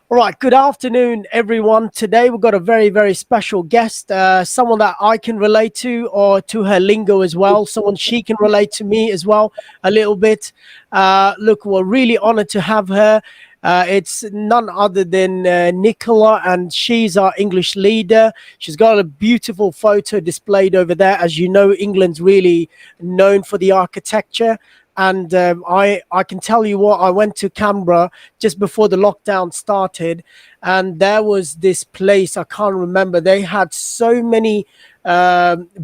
All right, good afternoon, everyone. Today we've got a very, very special guest, someone that I can relate to or to her lingo as well, someone she can relate to me as well a little bit. Look, we're really honored to have her. It's none other than Nicola, and she's our English leader. She's got a beautiful photo displayed over there. As you know, England's really known for the architecture. And I can tell you what, I went to Canberra just before the lockdown started, and there was this place, I can't remember, they had so many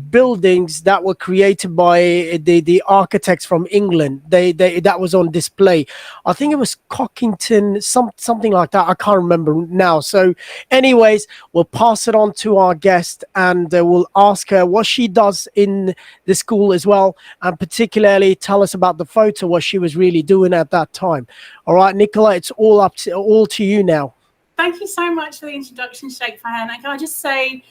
buildings that were created by the architects from England. They that was on display. I think it was Cockington, something like that. I can't remember now. So anyways, we'll pass it on to our guest, and we'll ask her what she does in the school as well, and particularly tell us about the photo, what she was really doing at that time. All right, Nicola, it's all to you now. Thank you so much for the introduction, Sheikh Farhan. And can I just say,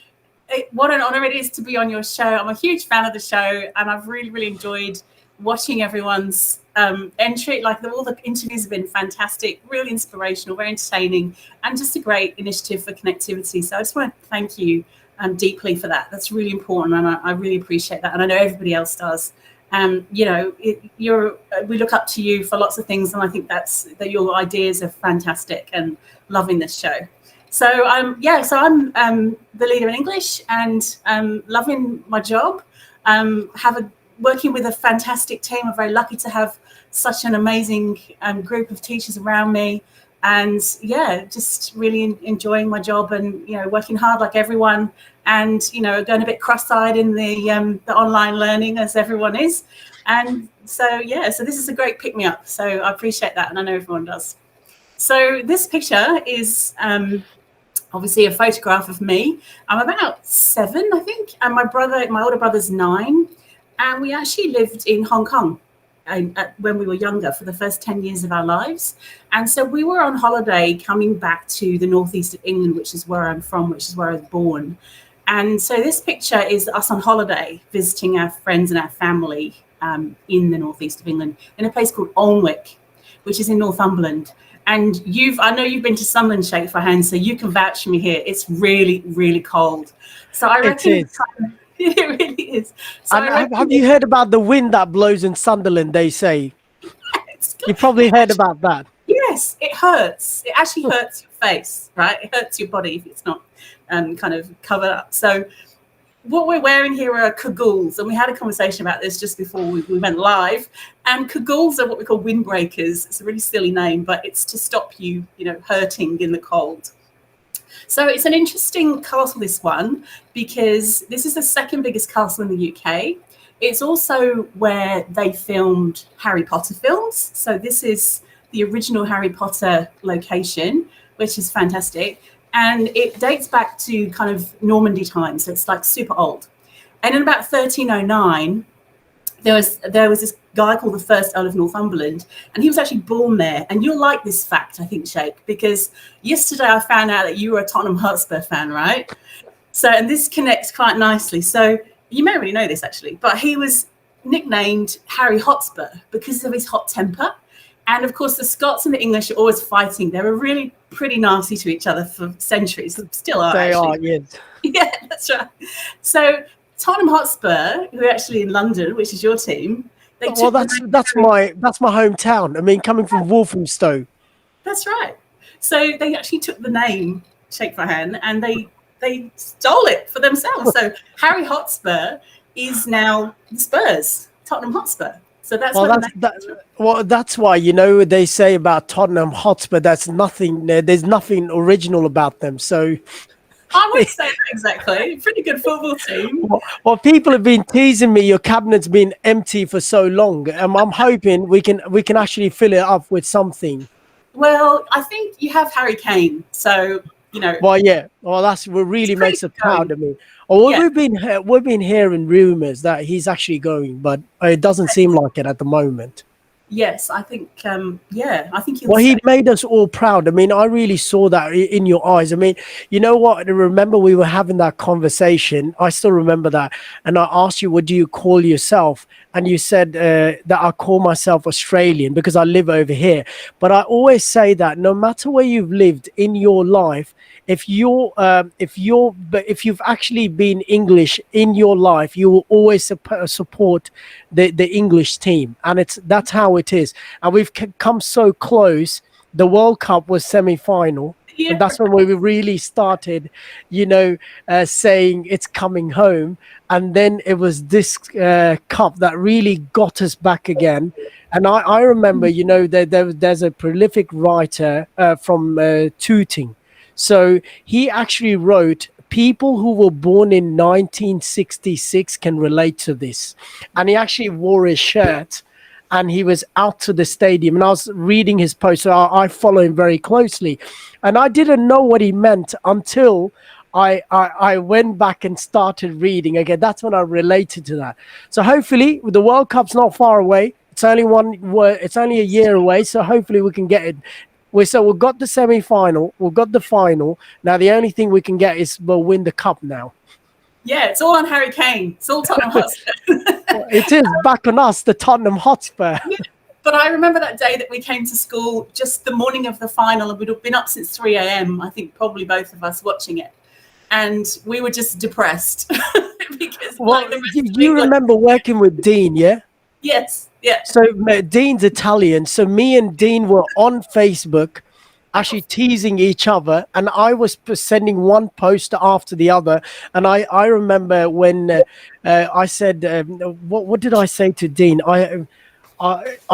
what an honor it is to be on your show. I'm a huge fan of the show, and I've really, really enjoyed watching everyone's entry. Like all the interviews have been fantastic, really inspirational, very entertaining, and just a great initiative for connectivity. So I just want to thank you deeply for that. That's really important, and I really appreciate that. And I know everybody else does. You know, we look up to you for lots of things, and I think that your ideas are fantastic, and loving this show. So I'm the leader in English, and loving my job. Working with a fantastic team. I'm very lucky to have such an amazing group of teachers around me, and just really enjoying my job, and working hard like everyone, and going a bit cross-eyed in the online learning as everyone is. And so this is a great pick-me-up. So I appreciate that, and I know everyone does. So this picture is obviously a photograph of me. I'm about 7, I think, and my older brother's 9, and we actually lived in Hong Kong when we were younger for the first 10 years of our lives. And so we were on holiday coming back to the northeast of England, which is where I'm from, which is where I was born. And so this picture is us on holiday visiting our friends and our family in the northeast of England in a place called Alnwick, which is in Northumberland. And I know you've been to Sunderland, Sheikh Farhan, so you can vouch for me here. It's really, really cold. So I reckon it really is. So have you heard about the wind that blows in Sunderland, they say? You probably heard about that. Yes, it hurts. It actually hurts your face, right? It hurts your body if it's not kind of covered up. So what we're wearing here are cagoules, and we had a conversation about this just before we went live. And cagoules are what we call windbreakers. It's a really silly name, but it's to stop you, hurting in the cold. So it's an interesting castle, this one, because this is the second biggest castle in the UK. It's also where they filmed Harry Potter films. So this is the original Harry Potter location, which is fantastic. And it dates back to kind of Normandy times. So it's like super old. And in about 1309, there was this guy called the first Earl of Northumberland, and he was actually born there. And you'll like this fact, I think, Sheikh, because yesterday I found out that you were a Tottenham Hotspur fan, right? So, and this connects quite nicely. So you may already know this, actually, but he was nicknamed Harry Hotspur because of his hot temper. And of course, the Scots and the English are always fighting. They were really pretty nasty to each other for centuries. Still are. They actually. are, yes. Yeah, that's right. So Tottenham Hotspur, who are actually in London, which is your team. That's my hometown. I mean, coming from Walthamstow. That's right. So they actually took the name Sheikh Farhan and they stole it for themselves. So Harry Hotspur is now the Spurs, TottenhamOtspur. So that's that's why they say about Tottenham Hotspur. There's nothing original about them. So I would say that exactly. Pretty good football team. Well, people have been teasing me. Your cabinet's been empty for so long. I'm hoping we can actually fill it up with something. Well, I think you have Harry Kane, so Well, yeah. Well, that's what really makes us proud of me. We've been hearing rumors that he's actually going, but it doesn't seem like it at the moment. Yes, I think, I think he'll Well, he say. made us all proud. I mean, I really saw that in your eyes. I mean, you know what? I remember we were having that conversation. I still remember that. And I asked you, what do you call yourself? And you said that I call myself Australian because I live over here. But I always say that no matter where you've lived in your life, if you've actually been English in your life, you will always support the English team, and that's how it is. And we've come so close. The World Cup was semi-final, and Yeah. that's when we really started, saying it's coming home. And then it was this cup that really got us back again. And I remember, there's a prolific writer from Tooting. So he actually wrote, people who were born in 1966 can relate to this. And he actually wore his shirt and he was out to the stadium. And I was reading his post, so I follow him very closely. And I didn't know what he meant until I went back and started reading again. That's when I related to that. So hopefully, the World Cup's not far away. It's only it's only a year away. So hopefully we can get it. We've got the semi-final, we've got the final. Now the only thing we can get is we'll win the cup now. Yeah, it's all on Harry Kane. It's all Tottenham Hotspur. It is back on us, the Tottenham Hotspur. Yeah. But I remember that day that we came to school, just the morning of the final, and we'd have been up since 3 a.m. I think probably both of us watching it, and we were just depressed because. Well, you remember working with Dean, yeah? Yes. Yeah. So Dean's Italian. So me and Dean were on Facebook actually teasing each other, and I was sending one post after the other. And I remember when I said, what did I say to Dean? I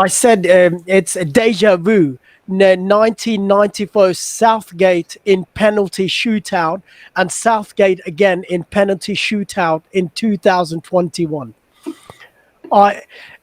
said it's a deja vu. 1994 Southgate in penalty shootout, and Southgate again in penalty shootout in 2021.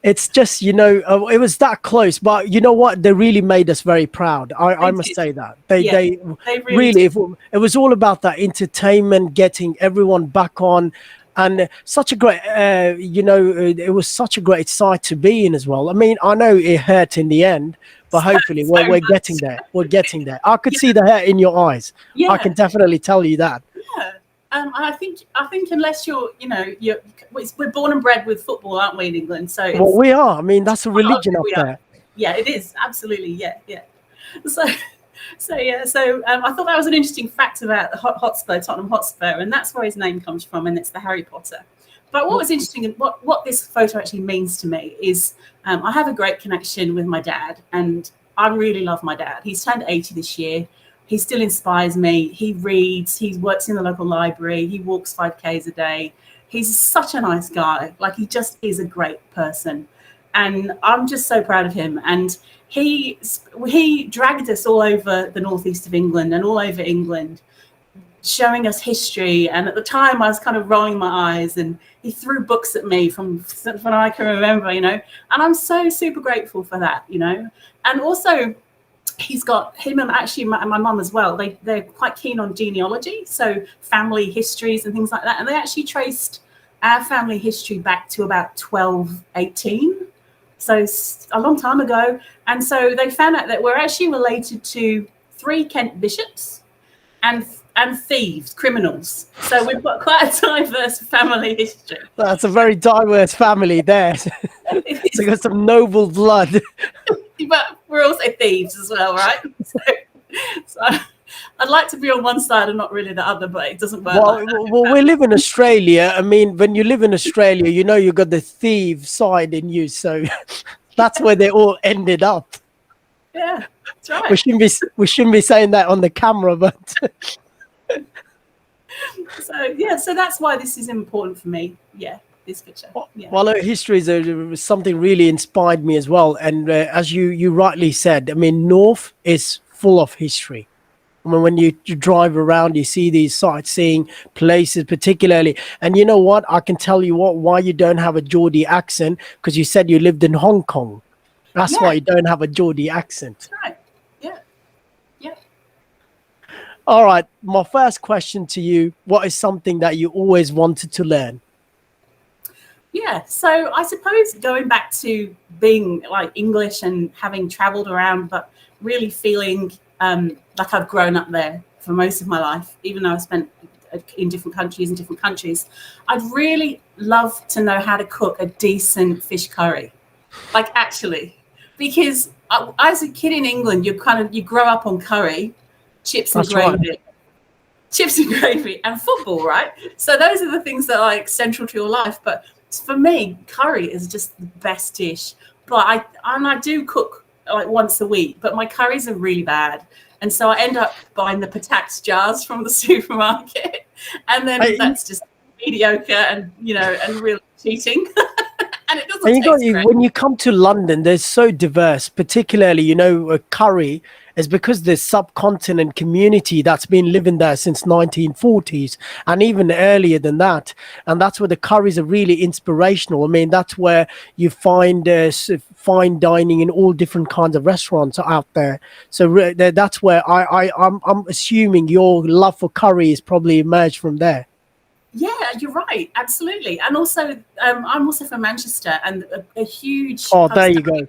It's just, it was that close, but you know what? They really made us very proud. I must say that they really it was all about that entertainment, getting everyone back on, and such a great, it was such a great side to be in as well. I mean, I know it hurt in the end, but hopefully we're getting there. We're getting there. I could see the hurt in your eyes. Yeah. I can definitely tell you that. Yeah. I think unless we're born and bred with football, aren't we, in England? So we are. I mean, that's a religion up there. Yeah, it is absolutely. Yeah. So I thought that was an interesting fact about the Tottenham Hotspur, and that's where his name comes from, and it's the Harry Potter. But what was interesting, and what this photo actually means to me is, I have a great connection with my dad, and I really love my dad. He's turned 80 this year. He still inspires me. He reads, he works in the local library, he walks 5Ks a day. He's such a nice guy. Like, he just is a great person. And I'm just so proud of him. And he dragged us all over the northeast of England and all over England, showing us history. And at the time I was kind of rolling my eyes, and he threw books at me from when I can remember, and I'm so super grateful for that, And also, he's got him and actually my mum as well. They're quite keen on genealogy, so family histories and things like that. And they actually traced our family history back to about 1218, so a long time ago. And so they found out that we're actually related to 3 Kent bishops and thieves, criminals. So we've got quite a diverse family history. That's a very diverse family there. So you've got some noble blood. But we're also thieves as well, right? So I'd like to be on one side and not really the other, but it doesn't work. Well, we live in Australia. I mean, when you live in Australia, you've got the thief side in you. So that's where they all ended up. Yeah, that's right. We shouldn't be saying that on the camera, but. So that's why this is important for me. Yeah. This picture. Yeah. Well, history is something really inspired me as well. And as you rightly said, I mean, North is full of history. I mean, when you drive around, you see these sightseeing places particularly. And you know what? I can tell you why you don't have a Geordie accent, because you said you lived in Hong Kong. That's why you don't have a Geordie accent. That's right. Yeah. Yeah. All right. My first question to you, what is something that you always wanted to learn? Yeah, so I suppose going back to being like English and having traveled around, but really feeling like I've grown up there for most of my life, even though I spent in different countries, I'd really love to know how to cook a decent fish curry, like actually, because as a kid in England, you grow up on curry, chips and That's right. gravy, chips and gravy and football, right? So those are the things that are like central to your life. But for me, curry is just the best dish. But I do cook like once a week, but my curries are really bad. And so I end up buying the Patak's jars from the supermarket. And then that's just mediocre and, and really cheating. And it doesn't taste great. When you come to London, they're so diverse, particularly, curry is because there's subcontinent community that's been living there since 1940s and even earlier than that. And that's where the curries are really inspirational. I mean, that's where you find fine dining in all different kinds of restaurants out there. So that's where I'm assuming your love for curry is probably emerged from there. Yeah, you're right. Absolutely. And also, I'm also from Manchester, and a huge there you go,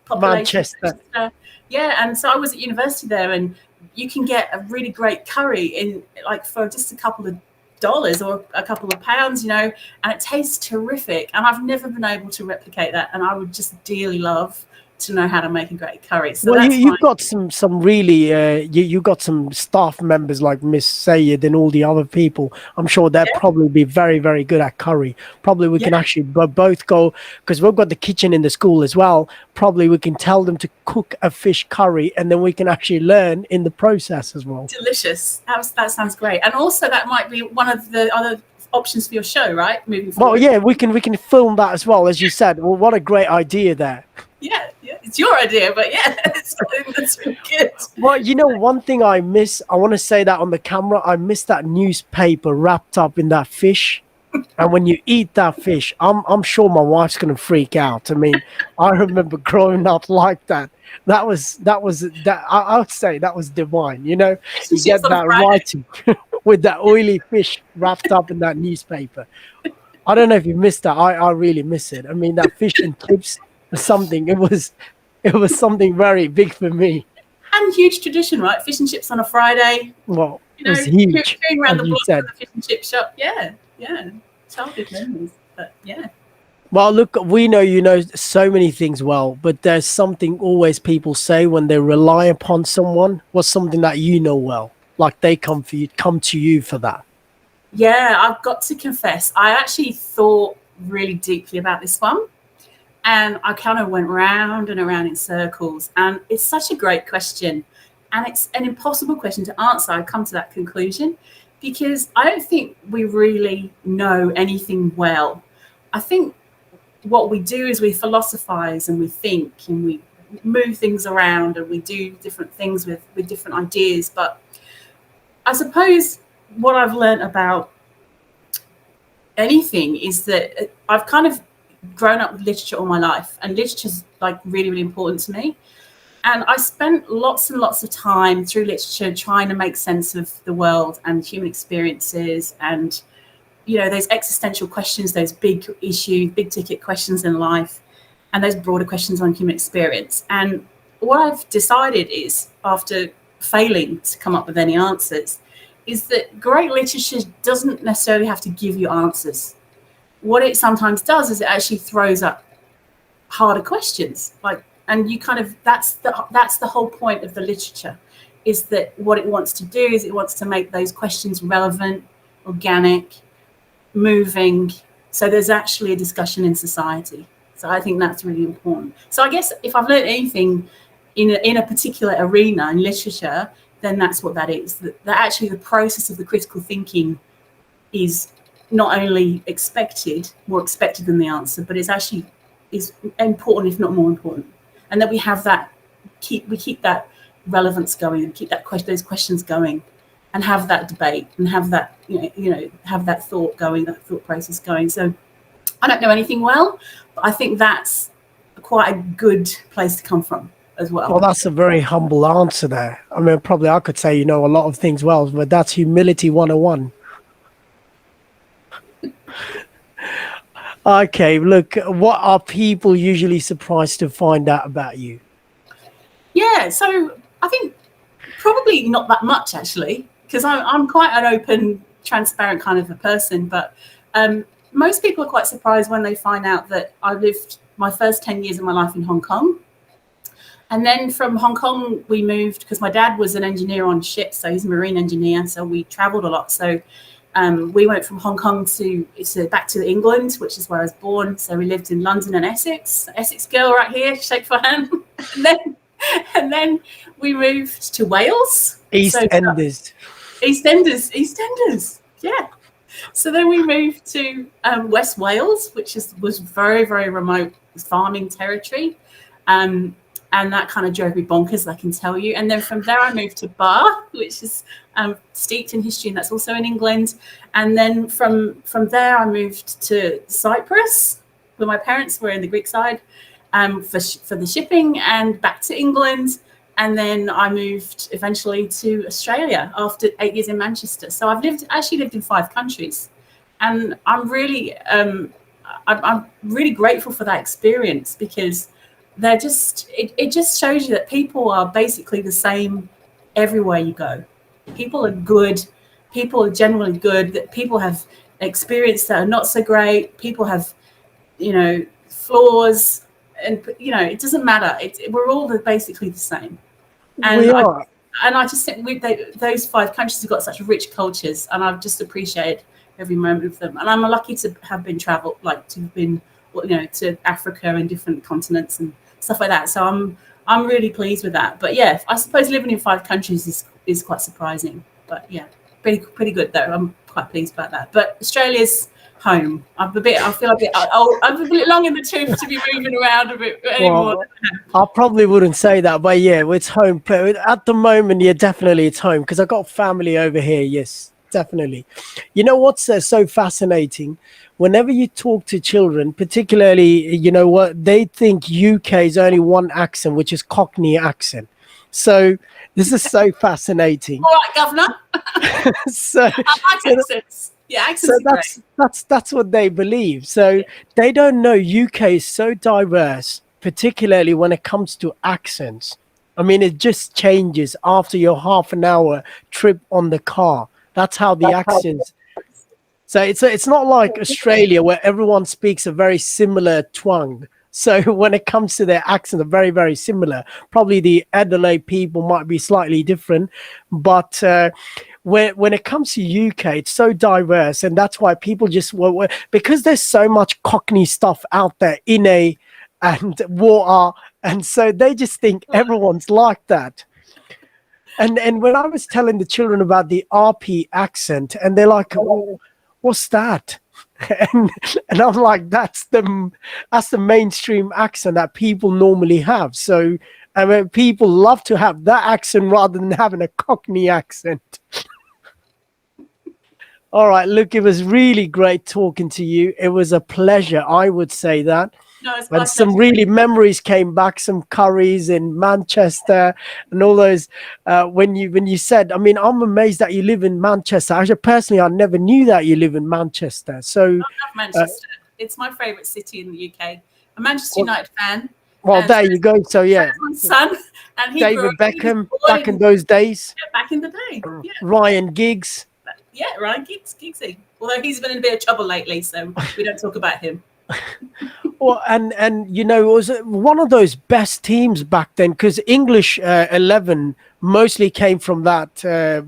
population. Manchester. Yeah, and so I was at university there, and you can get a really great curry in like for just a couple of dollars or a couple of pounds, and it tastes terrific. And I've never been able to replicate that, and I would just dearly love to know how to make a great curry. So well, you've got some really you got some staff members like Miss Sayed and all the other people. I'm sure they'll probably be very, very good at curry. Probably we can actually both go, because we've got the kitchen in the school as well. Probably we can tell them to cook a fish curry, and then we can actually learn in the process as well. Delicious. That sounds great. And also that might be one of the other options for your show, right? Moving forward. Well, yeah, we can film that as well, as you said. Well, what a great idea there. Yeah, it's your idea, but yeah, that's really good. Well, one thing I miss, I want to say that on the camera, I miss that newspaper wrapped up in that fish. And when you eat that fish, I'm sure my wife's going to freak out. I mean, I remember growing up like that. That was I would say that was divine. You get that writing with that oily fish wrapped up in that newspaper. I don't know if you missed that. I really miss it. I mean, that fish and chips was something. It was something very big for me. And huge tradition, right? Fish and chips on a Friday. Well, it was huge. Going around the block to the fish and chip shop. Yeah. Childhood memories, but yeah. Well, look, we know you know so many things well, but there's something always people say when they rely upon someone. What's something that you know well? Like they come to you for that. Yeah, I've got to confess, I actually thought really deeply about this one. And I kind of went round and around in circles. And it's such a great question. And it's an impossible question to answer. I come to that conclusion because I don't think we really know anything well. I think what we do is we philosophize and we think and we move things around and we do different things with different ideas. But I suppose what I've learned about anything is that I've kind of grown up with literature all my life, and literature's like really, really important to me. And I spent lots and lots of time through literature trying to make sense of the world and human experiences and, those existential questions, those big issue, big ticket questions in life, and those broader questions on human experience. And what I've decided is, after failing to come up with any answers, is that great literature doesn't necessarily have to give you answers. What it sometimes does is it actually throws up harder questions, and you kind of that's the whole point of the literature, is that what it wants to do is it wants to make those questions relevant, organic, moving, so there's actually a discussion in society. So I think that's really important. So I guess if I've learned anything in a particular arena in literature, then that's what that is. That actually the process of the critical thinking is not only more expected than the answer, but it's actually is important, if not more important. And that we have that, keep that relevance going and keep those questions going, and have that debate and have that, have that thought going, that thought process going. So I don't know anything well, but I think that's quite a good place to come from as well. Well, that's a very humble answer there. I mean, probably I could say, a lot of things well, but that's humility 101. Okay, look, what are people usually surprised to find out about you? Yeah, so I think probably not that much actually, because I'm quite an open, transparent kind of a person. But most people are quite surprised when they find out that I lived my first 10 years of my life in Hong Kong. And then from Hong Kong, we moved because my dad was an engineer on ships, so he's a marine engineer. So we traveled a lot. So we went from Hong Kong to back to England, which is where I was born. So we lived in London and Essex. Essex girl right here, shake for hand. and then and then we moved to Wales. East Enders. EastEnders. Yeah. So then we moved to West Wales, which was very, very remote farming territory. And that kind of drove me bonkers, I can tell you. And then from there, I moved to Brough, which is steeped in history, and that's also in England. And then from there, I moved to Cyprus, where my parents were in the Greek side, for the shipping, and back to England. And then I moved eventually to Australia after 8 years in Manchester. So I've actually lived in 5 countries, and I'm really grateful for that experience, because it just shows you that people are basically the same everywhere you go. People are good. People are generally good. That people have experience that are not so great. People have, flaws, and it doesn't matter. We're all basically the same. And We are. I just think those 5 countries have got such rich cultures, and I've just appreciated every moment of them. And I'm lucky to have been to Africa and different continents and stuff like that. So I'm really pleased with that. But yeah, I suppose living in 5 countries is quite surprising. But yeah, pretty good though. I'm quite pleased about that. But Australia's home. I feel a bit old. I'm a bit long in the tooth to be moving around a bit anymore. Well, I probably wouldn't say that, but yeah, it's home. At the moment, yeah, definitely it's home, because I got family over here. Yes, definitely. You know what's so fascinating? Whenever you talk to children, particularly, what they think UK is only one accent, which is Cockney accent. So this is so fascinating. All right, Governor. So I like accents. Yeah, accents are great. That's what they believe. So they don't know UK is so diverse, particularly when it comes to accents. I mean, it just changes after your half an hour trip on the car. That's how the accents. So it's not like Australia, where everyone speaks a very similar twang. So when it comes to their accent, they're very, very similar. Probably the Adelaide people might be slightly different, but when it comes to UK, it's so diverse, and that's why people just because there's so much Cockney stuff out there and water, and so they just think everyone's like that. And when I was telling the children about the RP accent, and they're like, "Oh, what's that?" And I'm like, that's the mainstream accent that people normally have. So I mean, people love to have that accent rather than having a Cockney accent. All right, look, it was really great talking to you. It was a pleasure, I would say that. No, it's And some really memories came back, some curries in Manchester and all those. When you said, I mean, I'm amazed that you live in Manchester. Actually, personally, I never knew that you live in Manchester. So I love Manchester. It's my favourite city in the UK. A Manchester United fan. Well, there you go. So yeah, my son, and he David Beckham back in those days. Yeah, back in the day. Yeah. Ryan Giggs. Yeah, Ryan Giggsy. Although he's been in a bit of trouble lately, so we don't talk about him. Well, and it was one of those best teams back then, because English 11 mostly came from that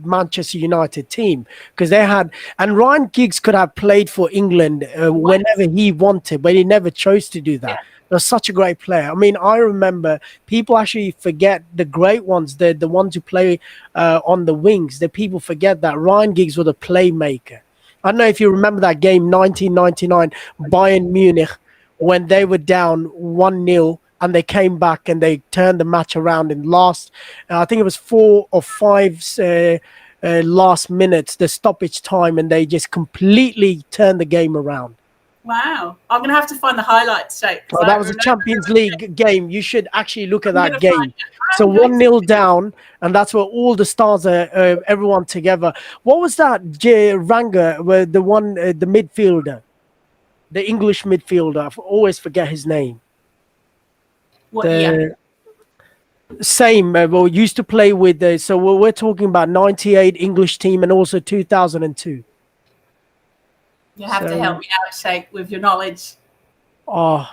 Manchester United team, because they had, and Ryan Giggs could have played for England whenever he wanted, but he never chose to do that. Yeah. He was such a great player. I mean, I remember people actually forget the great ones, the ones who play on the wings. The people forget that Ryan Giggs was a playmaker. I don't know if you remember that game, 1999, Bayern Munich, when they were down 1-0 and they came back and they turned the match around in last, I think it was 4 or 5 last minutes, the stoppage time, and they just completely turned the game around. Wow. I'm going to have to find the highlights, Jake. Well, that was a Champions League game. You should actually look at that game. So 1-0 down, and that's where all the stars are, everyone together. What was that, Ranga, the midfielder? the English midfielder. I always forget his name. What year? Same. Well, used to play with the. So we're talking about 98 English team and also 2002. You have to help me out, Sheikh, with your knowledge. Oh,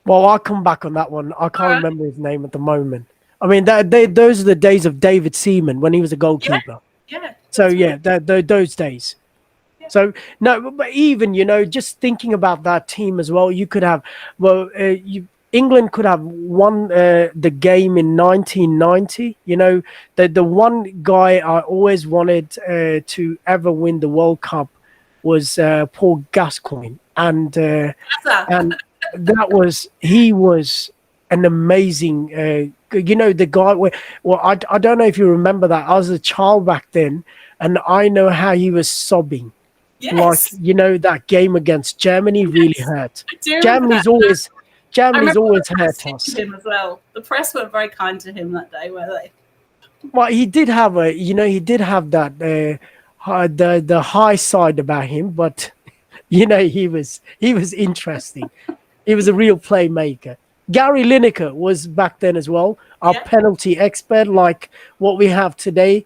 well, I'll come back on that one. I can't remember his name at the moment. I mean, those are the days of David Seaman when he was a goalkeeper. Yeah. So yeah, those days. Yeah. So no, but even just thinking about that team as well, you could have England could have won the game in 1990. The one guy I always wanted to ever win the World Cup was Paul Gascoigne, and he was an amazing. The guy. Well, I don't know if you remember that. I was a child back then, and I know how he was sobbing. Yes. Like that game against Germany really hurt. Germany's always hurt us. Him as well. The press weren't very kind to him that day, were they? Well, he did have that the high side about him, but he was interesting. He was a real playmaker. Gary Lineker was back then as well, our penalty expert, like what we have today.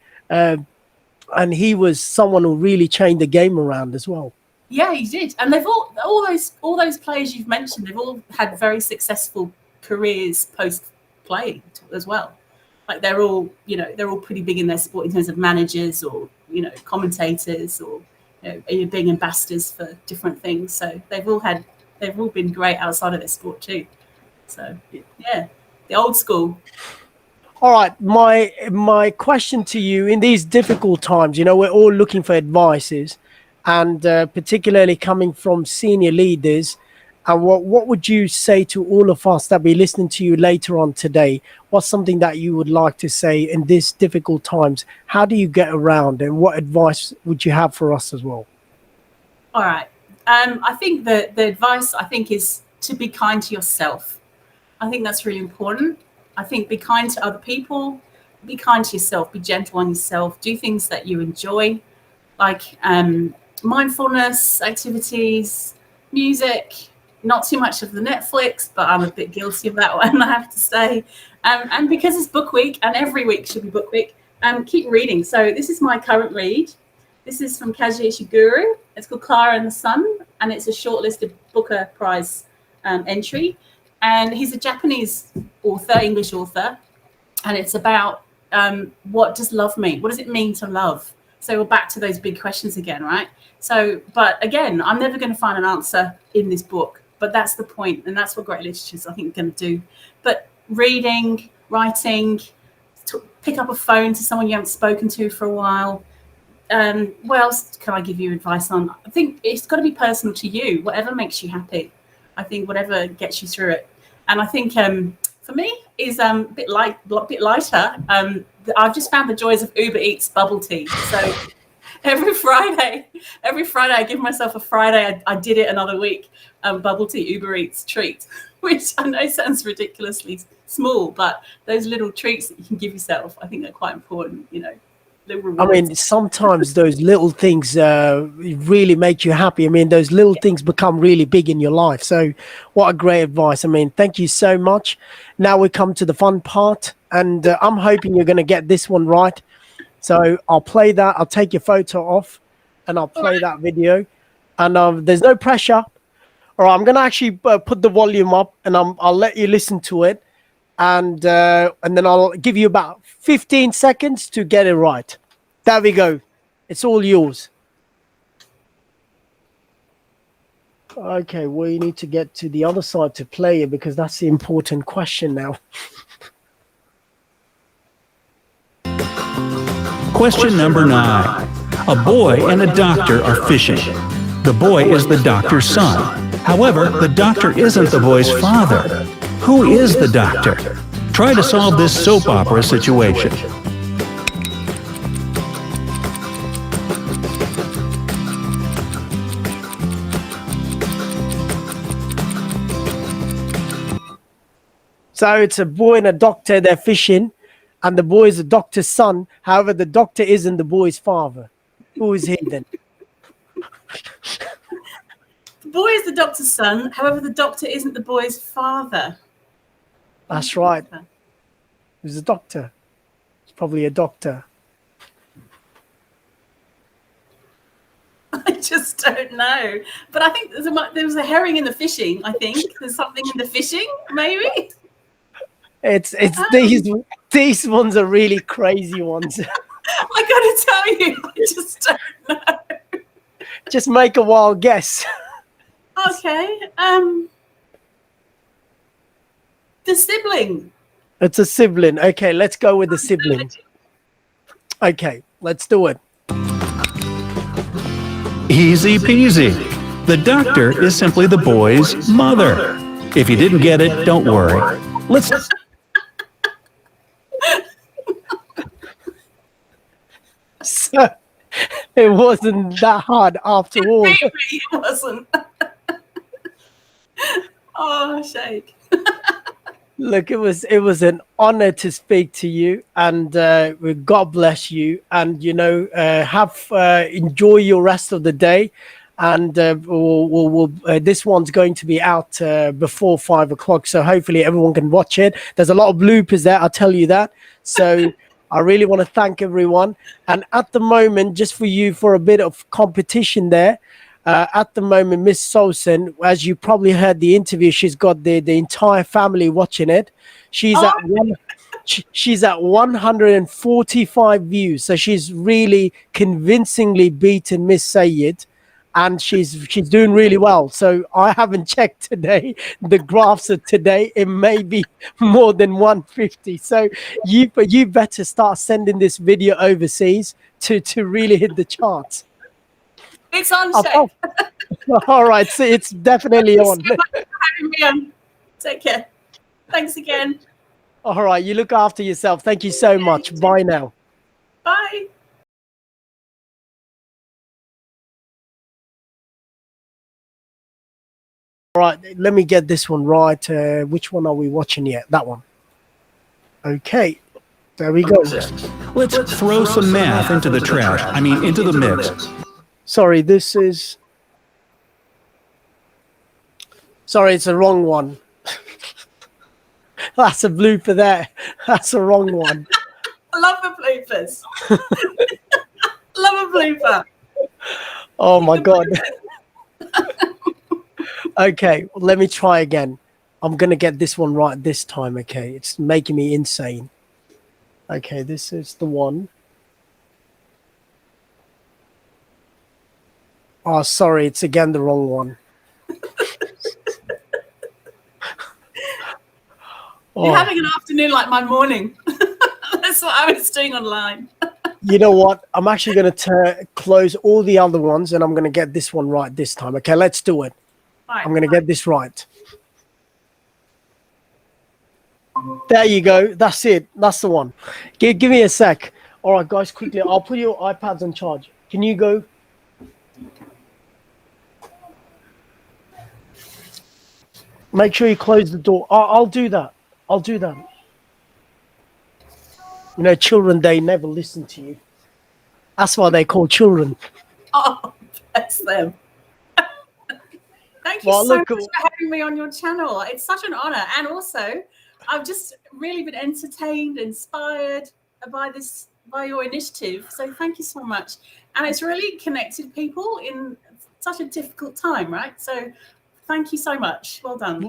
And he was someone who really changed the game around as well. Yeah, he did. And they've all those players you've mentioned, they've all had very successful careers post playing as well. Like they're all pretty big in their sport in terms of managers or commentators or being ambassadors for different things. So they've all been great outside of their sport too. So yeah, the old school. All right, my question to you in these difficult times, we're all looking for advices, and particularly coming from senior leaders. And what would you say to all of us that be listening to you later on today? What's something that you would like to say in these difficult times? How do you get around, and what advice would you have for us as well? All right. I think the advice is to be kind to yourself. I think that's really important. I think be kind to other people, be kind to yourself, be gentle on yourself, do things that you enjoy, like mindfulness activities, music, not too much of the Netflix, but I'm a bit guilty of that one, I have to say. And because it's book week, and every week should be book week, keep reading. So this is my current read. This is from Kazuya Ishiguro. It's called Clara and the Sun, and it's a shortlisted Booker Prize entry. And he's a Japanese author, English author, and it's about what does love mean? What does it mean to love? So we're back to those big questions again, right? So, but again, I'm never going to find an answer in this book, but that's the point, and that's what great literature is, I think, going to do. But reading, writing, pick up a phone to someone you haven't spoken to for a while. What else can I give you advice on? I think it's got to be personal to you, whatever makes you happy. I think whatever gets you through it. And I think for me is a bit lighter. I've just found the joys of Uber Eats bubble tea. So every Friday I give myself a Friday. I did it another week. Bubble tea Uber Eats treat, which I know sounds ridiculously small, but those little treats that you can give yourself, I think they're quite important. I mean, sometimes those little things really make you happy. I mean, those little things become really big in your life. So what a great advice. I mean, thank you so much. Now we come to the fun part, and I'm hoping you're going to get this one right. So I'll play that. I'll take your photo off, and I'll play that video. And there's no pressure. All right, I'm going to actually put the volume up, and I'll let you listen to it. And then I'll give you about 15 seconds to get it right. There we go. It's all yours. Okay, we need to get to the other side to play it because that's the important question now. Question number 9. A boy and a doctor are fishing. The boy is the doctor's son. However, the doctor isn't the boy's father. Who is the doctor? Try to solve this soap opera situation. So it's a boy and a doctor, they're fishing, and the boy is the doctor's son. However, the doctor isn't the boy's father. Who is he then? boy is the doctor's son. However, the doctor isn't the boy's father. That's right. He's a doctor. He's probably a doctor. I just don't know. But I think there was a herring in the fishing, I think. There's something in the fishing, maybe? It's these ones are really crazy ones. I gotta tell you, I just don't know. Just make a wild guess. Okay. The sibling. It's a sibling. Okay, let's go with the sibling. Okay, let's do it. Easy peasy. The doctor is simply the boy's mother. If you didn't get it, don't worry. Let's... So, it wasn't that hard after all. Maybe it wasn't. Oh, shake. Look, it was an honor to speak to you, and God bless you. And enjoy your rest of the day. And this one's going to be out before 5 o'clock, so hopefully everyone can watch it. There's a lot of bloopers there, I'll tell you that. So I really want to thank everyone. And at the moment, just for you, for a bit of competition there. At the moment, Miss Solson, as you probably heard the interview, she's got the entire family watching it. She's at 145 views, so she's really convincingly beaten Miss Sayed, and she's doing really well. So I haven't checked today the graphs of today. It may be more than 150. So you better start sending this video overseas to really hit the charts. It's on, Shake. All right, so it's definitely on. Thanks so much for having me on. Take care. Thanks again. All right, you look after yourself. Thank you so much. Bye now. Bye. All right, let me get this one right. Which one are we watching yet? That one. Okay, there we go. Let's throw some math into the trash. I mean, into the mix. Sorry, this is... Sorry, it's the wrong one. That's a blooper there. That's the wrong one. I love the bloopers. Love a blooper. Oh, my God. Okay, well, let me try again. I'm going to get this one right this time, okay? It's making me insane. Okay, this is the one. Oh, sorry, it's again the wrong one. You're having an afternoon like my morning. That's what I was doing online. You know what? I'm actually going to close all the other ones, and I'm going to get this one right this time. Okay, let's do it. Right. I'm going to get this right. There you go. That's it. That's the one. Give me a sec. All right, guys, quickly. I'll put your iPads on charge. Can you go? Make sure you close the door. I'll do that. I'll do that. You know, children, they never listen to you. That's why they call children. Oh, bless them. Thank you so much for having me on your channel. It's such an honor. And also, I've just really been entertained, inspired by your initiative. So thank you so much. And it's really connected people in such a difficult time, right? So thank you so much. Well done.